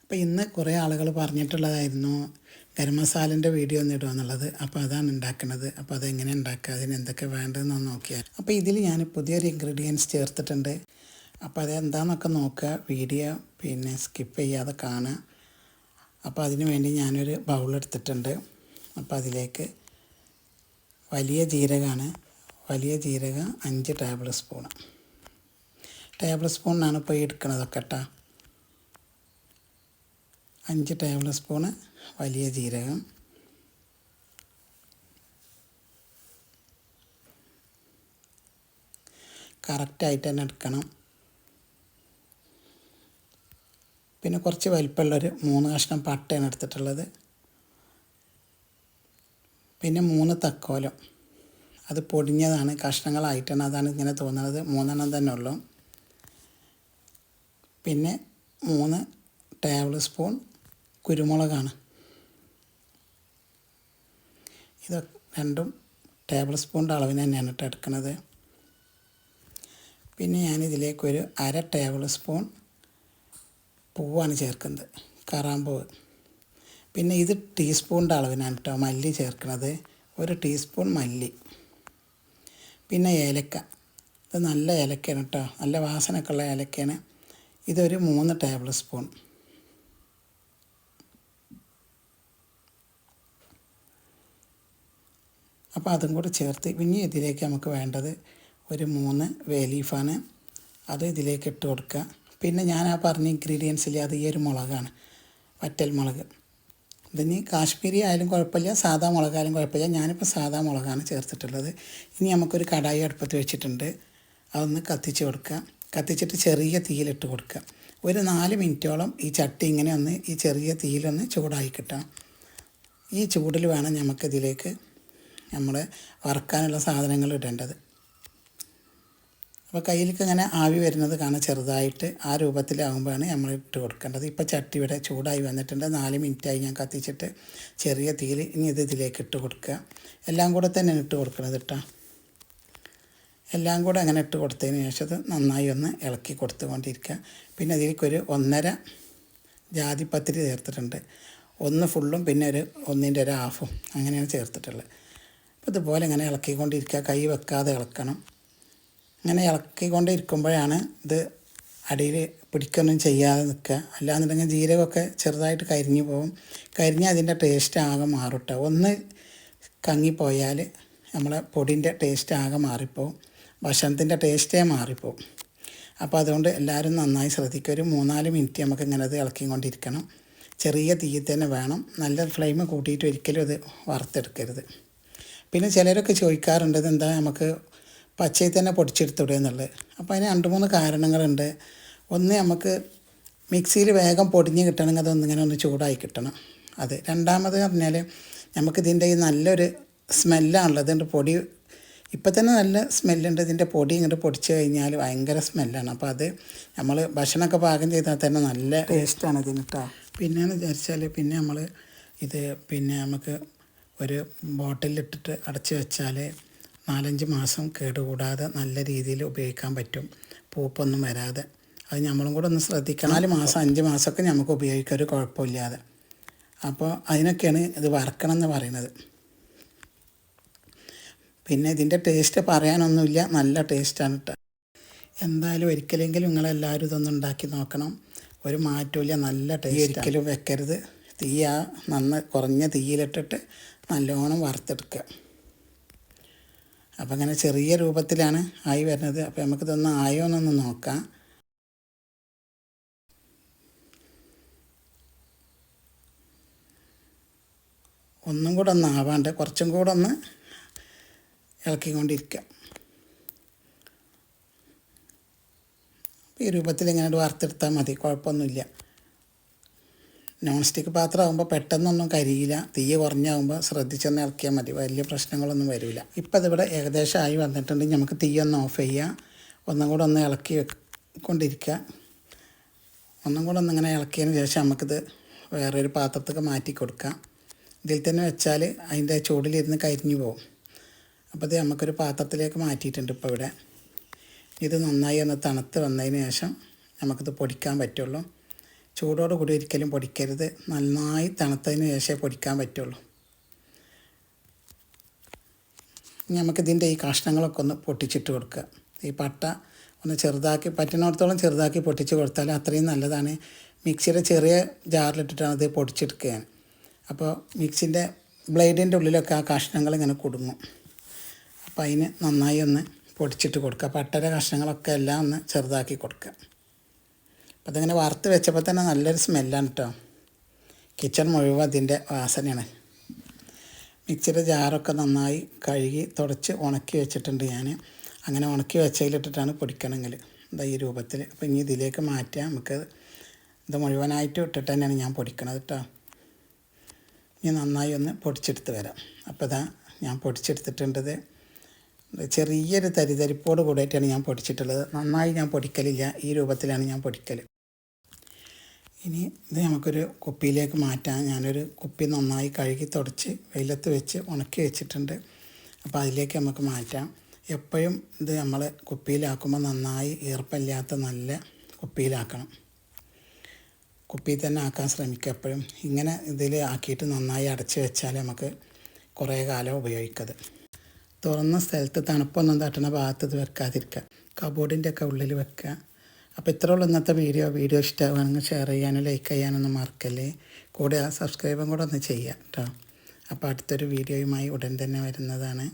അപ്പോൾ ഇന്ന് കുറേ ആളുകൾ പറഞ്ഞിട്ടുള്ളതായിരുന്നു ഗരം മസാലൻ്റെ വീഡിയോ ഒന്ന് ഇടുക. അപ്പോൾ അതാണ് ഉണ്ടാക്കുന്നത്. അപ്പോൾ അതെങ്ങനെ ഉണ്ടാക്കുക, അതിന് എന്തൊക്കെ വേണ്ടതെന്ന് നോക്കിയാൽ. അപ്പോൾ ഇതിൽ ഞാൻ പുതിയൊരു ഇൻഗ്രീഡിയൻസ് ചേർത്തിട്ടുണ്ട്. അപ്പോൾ അതെന്താണെന്നൊക്കെ നോക്കുക, വീഡിയോ സ്കിപ്പ് ചെയ്യാതെ കാണുക. അപ്പോൾ അതിന് വേണ്ടി ഞാനൊരു ബൗളെടുത്തിട്ടുണ്ട്. അപ്പോൾ അതിലേക്ക് വലിയ ജീരകമാണ്. വലിയ ജീരകം 5 ടേബിൾ സ്പൂണാണ് ഇപ്പോൾ ഈ എടുക്കണതൊക്കെ കേട്ടോ. 5 ടേബിൾ സ്പൂണ് വലിയ ജീരകം, കറക്റ്റായിട്ട് തന്നെ എടുക്കണം. പിന്നെ കുറച്ച് വലിപ്പമുള്ളൊരു 3 കഷ്ണം പട്ടയാണ് എടുത്തിട്ടുള്ളത്. പിന്നെ 3 തക്കോലം, അത് പൊടിഞ്ഞതാണ്, കഷ്ണങ്ങളായിട്ടാണ്, അതാണ് ഇങ്ങനെ തോന്നുന്നത്. 3 തന്നെ ഉള്ളൂ. പിന്നെ 3 ടേബിൾ സ്പൂൺ കുരുമുളകാണ്. ഇത് 2 ടേബിൾ സ്പൂണിൻ്റെ അളവിന് തന്നെയാണ് കേട്ടോ എടുക്കുന്നത്. പിന്നെ ഞാനിതിലേക്കൊരു 1/2 ടേബിൾ സ്പൂൺ പൂവാണ് ചേർക്കുന്നത്, കറാമ്പൂവ്. പിന്നെ ഇത് ടീസ്പൂണിൻ്റെ അളവിനാണ് കേട്ടോ മല്ലി ചേർക്കുന്നത്, 1 ടീസ്പൂൺ മല്ലി. പിന്നെ ഏലക്ക, ഇത് നല്ല ഏലക്കയാണ് കേട്ടോ, നല്ല വാസനയൊക്കെ ഉള്ള ഏലക്കയാണ്. ഇതൊരു 3 ടേബിൾ സ്പൂൺ. അപ്പോൾ അതും കൂടി ചേർത്ത് പിന്നെ ഇതിലേക്ക് നമുക്ക് വേണ്ടത് ഒരു 3 വേ ലീഫാണ്, അത് ഇതിലേക്ക് ഇട്ട് കൊടുക്കുക. പിന്നെ ഞാൻ ആ പറഞ്ഞ ഇൻഗ്രീഡിയൻസിൽ അത് ഈ ഒരു മുളകാണ്, വറ്റൽ മുളക്. ഇതിന് കാശ്മീരി ആയാലും കുഴപ്പമില്ല, സാധാ മുളകായാലും കുഴപ്പമില്ല. ഞാനിപ്പോൾ സാധാ മുളകാണ് ചേർത്തിട്ടുള്ളത്. ഇനി നമുക്കൊരു കടായി അടുപ്പത്ത് വെച്ചിട്ടുണ്ട്, അതൊന്ന് കത്തിച്ച് കൊടുക്കുക. കത്തിച്ചിട്ട് ചെറിയ തീയിലിട്ട് കൊടുക്കുക. ഒരു 4 മിനിറ്റോളം ഈ ചട്ടി ഇങ്ങനെ ഒന്ന് ഈ ചെറിയ തീയിലൊന്ന് ചൂടായി കിട്ടണം. ഈ ചൂടിൽ വേണം നമുക്കിതിലേക്ക് നമ്മൾ വറുക്കാനുള്ള സാധനങ്ങൾ ഇടേണ്ടത്. അപ്പോൾ കയ്യിലേക്ക് ഇങ്ങനെ ആവി വരുന്നത് കാണാൻ, ചെറുതായിട്ട് ആ രൂപത്തിലാകുമ്പോഴാണ് നമ്മൾ ഇട്ട് കൊടുക്കേണ്ടത്. ഇപ്പോൾ ചട്ടി ഇവിടെ ചൂടായി വന്നിട്ടുണ്ട്. 4 മിനിറ്റായി ഞാൻ കത്തിച്ചിട്ട് ചെറിയ തീയിൽ. ഇനി ഇതിലേക്ക് ഇട്ട് കൊടുക്കുക. എല്ലാം കൂടെ തന്നെയാണ് ഇട്ട് കൊടുക്കുന്നത് കേട്ടോ. എല്ലാം കൂടെ അങ്ങനെ ഇട്ട് കൊടുത്തതിന് ശേഷം അത് നന്നായി ഒന്ന് ഇളക്കി കൊടുത്തുകൊണ്ടിരിക്കുക. പിന്നെ അതിലേക്കൊരു 1.5 ജാതിപത്രി ചേർത്തിട്ടുണ്ട്. 1 ഫുള്ളും പിന്നെ ഒരു 1ൻ്റെ ഒരു ഹാഫും അങ്ങനെയാണ് ചേർത്തിട്ടുള്ളത്. അപ്പോൾ ഇതുപോലെ ഇങ്ങനെ ഇളക്കിക്കൊണ്ടിരിക്കുക, കൈ വെക്കാതെ ഇളക്കണം. ഇങ്ങനെ ഇളക്കിക്കൊണ്ടിരിക്കുമ്പോഴാണ് ഇത് അടിയിൽ പിടിക്കൊന്നും ചെയ്യാതെ നിൽക്കുക. അല്ലാന്നുണ്ടെങ്കിൽ ജീരകമൊക്കെ ചെറുതായിട്ട് കരിഞ്ഞു പോകും. കരിഞ്ഞ് അതിൻ്റെ ടേസ്റ്റ് ആകെ മാറും കേട്ടോ. ഒന്ന് കങ്ങിപ്പോയാൽ നമ്മളെ പൊടിൻ്റെ ടേസ്റ്റ് ആകെ മാറിപ്പോവും, ഭക്ഷണത്തിൻ്റെ ടേസ്റ്റേ മാറിപ്പോവും. അപ്പോൾ അതുകൊണ്ട് എല്ലാവരും നന്നായി ശ്രദ്ധിക്കുക. ഒരു 3-4 മിനിറ്റ് നമുക്ക് ഇങ്ങനെ അത് ഇളക്കിക്കൊണ്ടിരിക്കണം. ചെറിയ തീയിൽ തന്നെ വേണം, നല്ല ഫ്ലെയിം കൂട്ടിയിട്ട് ഒരിക്കലും അത് വറുത്തെടുക്കരുത്. പിന്നെ ചിലരൊക്കെ ചോദിക്കാറുണ്ട് ഇതെന്താ നമുക്ക് പച്ചയിൽ തന്നെ പൊടിച്ചെടുത്തൂടെ എന്നുള്ളത്. അപ്പോൾ അതിന് 2-3 കാരണങ്ങളുണ്ട്. ഒന്ന്, നമുക്ക് മിക്സിയിൽ വേഗം പൊടിഞ്ഞ് കിട്ടണമെങ്കിൽ അതൊന്നിങ്ങനെ ഒന്ന് ചൂടായി കിട്ടണം. അത്. രണ്ടാമത് പറഞ്ഞാൽ നമുക്കിതിൻ്റെ ഈ നല്ലൊരു സ്മെല്ലാണുള്ളത്. ഇതിൻ്റെ പൊടി ഇപ്പം തന്നെ നല്ല സ്മെല്ലുണ്ട്. ഇതിൻ്റെ പൊടി ഇങ്ങോട്ട് പൊടിച്ച് കഴിഞ്ഞാൽ ഭയങ്കര സ്മെല്ലാണ്. അപ്പോൾ അത് നമ്മൾ ഭക്ഷണമൊക്കെ പാകം ചെയ്താൽ തന്നെ നല്ല ടേസ്റ്റാണ് ഇതിന് കേട്ടോ. പിന്നെയെന്ന് വിചാരിച്ചാൽ പിന്നെ നമ്മൾ ഇത് നമുക്ക് ഒരു ബോട്ടിലിട്ടിട്ട് അടച്ച് വെച്ചാൽ 4-5 മാസം കേടുകൂടാതെ നല്ല രീതിയിൽ ഉപയോഗിക്കാൻ പറ്റും, പൂപ്പൊന്നും വരാതെ. അത് നമ്മളും കൂടെ ഒന്ന് ശ്രദ്ധിക്കണം. 4 മാസം 5 മാസമൊക്കെ നമുക്ക് ഉപയോഗിക്കാം ഒരു കുഴപ്പമില്ലാതെ. അപ്പോൾ അതിനൊക്കെയാണ് ഇത് വറക്കണം എന്ന് പറയുന്നത്. പിന്നെ ഇതിൻ്റെ ടേസ്റ്റ് പറയാനൊന്നുമില്ല, നല്ല ടേസ്റ്റാണ് കേട്ടോ. എന്തായാലും ഒരിക്കലെങ്കിലും നിങ്ങളെല്ലാവരും ഇതൊന്നും ഉണ്ടാക്കി നോക്കണം, ഒരു മാറ്റമില്ല, നല്ല ടേസ്റ്റ്. ഒരിക്കലും വെക്കരുത്. തീ കുറഞ്ഞ തീയിലിട്ടിട്ട് നല്ലോണം വറുത്തെടുക്കുക. അപ്പം അങ്ങനെ ചെറിയ രൂപത്തിലാണ് ആയി വരുന്നത്. അപ്പോൾ നമുക്കിതൊന്ന് ആയോ എന്നൊന്ന് നോക്കാം. ഒന്നും കൂടെ ഒന്ന് ആവാണ്ട് കുറച്ചും കൂടെ ഒന്ന് ഇളക്കിക്കൊണ്ടിരിക്കുക. ഈ രൂപത്തിൽ ഇങ്ങനെ വറുത്തെടുത്താൽ മതി, കുഴപ്പമൊന്നുമില്ല. നോൺ സ്റ്റിക്ക് പാത്രമാകുമ്പോൾ പെട്ടെന്നൊന്നും കരിയില്ല. തീ കുറഞ്ഞാകുമ്പോൾ ശ്രദ്ധിച്ചൊന്ന് ഇളക്കിയാൽ മതി, വലിയ പ്രശ്നങ്ങളൊന്നും വരില്ല. ഇപ്പോൾ അതിവിടെ ഏകദേശം ആയി വന്നിട്ടുണ്ടെങ്കിൽ നമുക്ക് തീ ഒന്ന് ഓഫ് ചെയ്യുക. ഒന്നും കൂടെ ഒന്ന് ഇളക്കി കൊണ്ടിരിക്കുക. ഒന്നും കൂടെ ഒന്നിങ്ങനെ ഇളക്കിയതിന് ശേഷം നമുക്കിത് വേറൊരു പാത്രത്തേക്ക് മാറ്റി കൊടുക്കാം. ഇതിൽ തന്നെ വെച്ചാൽ അതിൻ്റെ ചൂടിലിരുന്ന് കരിഞ്ഞു പോകും. അപ്പോൾ ഇത് നമുക്കൊരു പാത്രത്തിലേക്ക് മാറ്റിയിട്ടുണ്ട് ഇപ്പോൾ ഇവിടെ. ഇത് നന്നായി ഒന്ന് തണുത്ത് വന്നതിന് ശേഷം നമുക്കിത് പൊടിക്കാൻ പറ്റുള്ളൂ. ചൂടോട് കൂടി ഒരിക്കലും പൊടിക്കരുത്. നന്നായി തണുത്തതിന് ശേഷമേ പൊടിക്കാൻ പറ്റുള്ളൂ. ഇനി നമുക്കിതിൻ്റെ ഈ കഷ്ണങ്ങളൊക്കെ ഒന്ന് പൊട്ടിച്ചിട്ട് കൊടുക്കുക. ഈ പട്ട ഒന്ന് ചെറുതാക്കി പറ്റുന്നിടത്തോളം ചെറുതാക്കി പൊട്ടിച്ച് കൊടുത്താൽ അത്രയും നല്ലതാണ്. മിക്സിയുടെ ചെറിയ ജാറിലിട്ടിട്ടാണ് ഇത് പൊടിച്ചെടുക്കുക. അപ്പോൾ മിക്സിൻ്റെ ബ്ലേഡിൻ്റെ ഉള്ളിലൊക്കെ ആ കഷ്ണങ്ങൾ ഇങ്ങനെ കുടുങ്ങും. അപ്പോൾ അതിന് നന്നായി ഒന്ന് പൊടിച്ചിട്ട് കൊടുക്കുക. പട്ടയുടെ കഷ്ണങ്ങളൊക്കെ എല്ലാം ഒന്ന് ചെറുതാക്കി കൊടുക്കുക. അപ്പോൾ അതിങ്ങനെ വറുത്ത് വെച്ചപ്പോൾ തന്നെ നല്ലൊരു സ്മെല്ലാണ് കേട്ടോ. കിച്ചൺ മുഴുവൻ അതിൻ്റെ വാസനയാണ്. മിക്സിയുടെ ജാറൊക്കെ നന്നായി കഴുകി തുടച്ച് ഉണക്കി വെച്ചിട്ടുണ്ട് ഞാൻ. അങ്ങനെ ഉണക്കി വെച്ചതിലിട്ടിട്ടാണ് പൊടിക്കണമെങ്കിൽ എന്താ ഈ രൂപത്തിൽ. അപ്പോൾ ഇനി ഇതിലേക്ക് മാറ്റാം. നമുക്ക് ഇത് മുഴുവനായിട്ട് ഇട്ടിട്ട് തന്നെയാണ് ഞാൻ പൊടിക്കണത് കേട്ടോ. ഇനി നന്നായി ഒന്ന് പൊടിച്ചെടുത്ത് വരാം. അപ്പോൾ ഇതാ ഞാൻ പൊടിച്ചെടുത്തിട്ടുണ്ടത്. ചെറിയൊരു തരിതരിപ്പോട് കൂടിയിട്ടാണ് ഞാൻ പൊടിച്ചിട്ടുള്ളത്. നന്നായി ഞാൻ പൊടിക്കലില്ല. ഈ രൂപത്തിലാണ് ഞാൻ പൊടിക്കൽ. ഇനി ഇത് നമുക്കൊരു കുപ്പിയിലേക്ക് മാറ്റാം. ഞാനൊരു കുപ്പി നന്നായി കഴുകി തുടച്ച് വെയിലത്ത് വെച്ച് ഉണക്കി വെച്ചിട്ടുണ്ട്. അപ്പോൾ അതിലേക്ക് നമുക്ക് മാറ്റാം. എപ്പോഴും ഇത് നമ്മൾ കുപ്പിയിലാക്കുമ്പോൾ നന്നായി ഈർപ്പമില്ലാത്ത നല്ല കുപ്പിയിലാക്കണം. കുപ്പിയിൽ തന്നെ ആക്കാൻ ശ്രമിക്കുക എപ്പോഴും. ഇങ്ങനെ ഇതിൽ ആക്കിയിട്ട് നന്നായി അടച്ച് വെച്ചാൽ നമുക്ക് കുറേ കാലം ഉപയോഗിക്കത്. തുറന്ന സ്ഥലത്ത് തണുപ്പൊന്നും തട്ടുന്ന ഭാഗത്ത് ഇത് വെക്കാതിരിക്കുക. കബോർഡിൻ്റെ ഒക്കെ ഉള്ളിൽ വെക്കുക. അപ്പോൾ ഇത്രേ ഉള്ളൂ ഇന്നത്തെ വീഡിയോ ഇഷ്ടമാണെങ്കിൽ ഷെയർ ചെയ്യാനും ലൈക്ക് ചെയ്യാനൊന്നും മറക്കല്ലേ. കൂടെ സബ്സ്ക്രൈബും കൂടെ ഒന്ന് ചെയ്യുക കേട്ടോ. അപ്പോൾ അടുത്തൊരു വീഡിയോയുമായി ഉടൻ തന്നെ വരുന്നതാണ്.